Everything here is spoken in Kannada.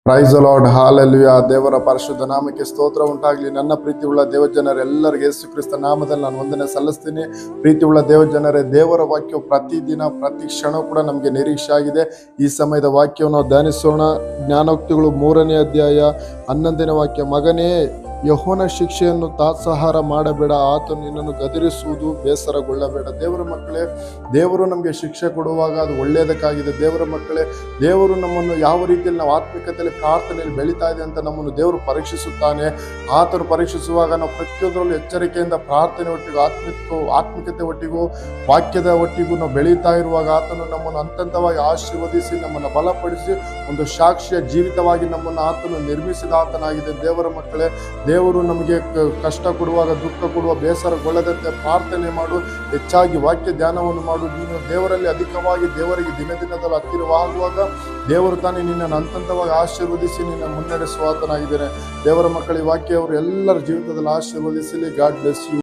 Praise the lord, hallelujah. ದೇವರ ಪರಿಶುದ್ಧ ನಾಮಕ್ಕೆ ಸ್ತೋತ್ರ ಉಂಟಾಗಲಿ. ನನ್ನ ಪ್ರೀತಿಯುಳ್ಳ ದೇವಜನರೆಲ್ಲರಿಗೆ ಯೇಸು ಕ್ರಿಸ್ತ ನಾಮದಲ್ಲಿ ನಾನು ವಂದನೆ ಸಲ್ಲಿಸ್ತೀನಿ. ಪ್ರೀತಿಯುಳ್ಳ ದೇವಜನರೇ, ದೇವರ ವಾಕ್ಯವು ಪ್ರತಿದಿನ ಪ್ರತಿ ಕ್ಷಣ ಕೂಡ ನಮಗೆ ನಿರೀಕ್ಷೆ ಆಗಿದೆ. ಈ ಸಮಯದ ವಾಕ್ಯವನ್ನು ಧ್ಯಾನಿಸೋಣ. ಜ್ಞಾನೋಕ್ತಿಗಳು 3ನೇ ಅಧ್ಯಾಯ 11ನೇ ವಾಕ್ಯ. ಮಗನೇ, ಯೆಹೋವನ ಶಿಕ್ಷೆಯನ್ನು ತಾತ್ಸಾರ ಮಾಡಬೇಡ, ಆತನು ನಿನ್ನನ್ನು ಗದರಿಸುವುದು ಬೇಸರಗೊಳ್ಳಬೇಡ. ದೇವರ ಮಕ್ಕಳೇ, ದೇವರು ನಮಗೆ ಶಿಕ್ಷೆ ಕೊಡುವಾಗ ಅದು ಒಳ್ಳೆಯದಕ್ಕಾಗಿದೆ. ದೇವರ ಮಕ್ಕಳೇ, ದೇವರು ನಮ್ಮನ್ನು ಯಾವ ರೀತಿಯಲ್ಲಿ ನಾವು ಆತ್ಮಿಕತೆಯಲ್ಲಿ ಪ್ರಾರ್ಥನೆಯಲ್ಲಿ ಬೆಳೀತಾ ಇದೆ ಅಂತ ನಮ್ಮನ್ನು ದೇವರು ಪರೀಕ್ಷಿಸುತ್ತಾನೆ. ಆತನು ಪರೀಕ್ಷಿಸುವಾಗ ನಾವು ಪ್ರತಿಯೊಂದರಲ್ಲೂ ಎಚ್ಚರಿಕೆಯಿಂದ ಪ್ರಾರ್ಥನೆ ಒಟ್ಟಿಗೂ ಆತ್ಮಿಕತೆ ಒಟ್ಟಿಗೂ ವಾಕ್ಯದ ಒಟ್ಟಿಗೂ ನಾವು ಬೆಳೀತಾ ಇರುವಾಗ ಆತನು ನಮ್ಮನ್ನು ಹಂತವಾಗಿ ಆಶೀರ್ವದಿಸಿ ನಮ್ಮನ್ನು ಬಲಪಡಿಸಿ ಒಂದು ಸಾಕ್ಷಿಯ ಜೀವಿತವಾಗಿ ನಮ್ಮನ್ನು ಆತನು ನಿರ್ಮಿಸಿದ ಆತನಾಗಿದೆ. ದೇವರ ಮಕ್ಕಳೇ, ದೇವರು ನಮಗೆ ಕಷ್ಟ ಕೊಡುವಾಗ, ದುಃಖ ಕೊಡುವ, ಬೇಸರಗೊಳ್ಳದಂತೆ ಪ್ರಾರ್ಥನೆ ಮಾಡು. ಹೆಚ್ಚಾಗಿ ವಾಕ್ಯ ಧ್ಯಾನವನ್ನು ಮಾಡು. ನೀನು ದೇವರಲ್ಲಿ ಅಧಿಕವಾಗಿ ದೇವರಿಗೆ ದಿನದಲ್ಲಿ ಹತ್ತಿರವಾಗುವಾಗ ದೇವರು ತಾನೇ ನಿನ್ನನ್ನು ಹಂತವಾಗಿ ಆಶೀರ್ವದಿಸಿ ನಿನ್ನ ಮುನ್ನಡೆಸುವ ಆತನಾಗಿದ್ದೇನೆ. ದೇವರ ಮಕ್ಕಳ ವಾಕ್ಯ ಅವರು ಎಲ್ಲರ ಜೀವಿತದಲ್ಲಿ ಆಶೀರ್ವದಿಸಲಿ. God bless you.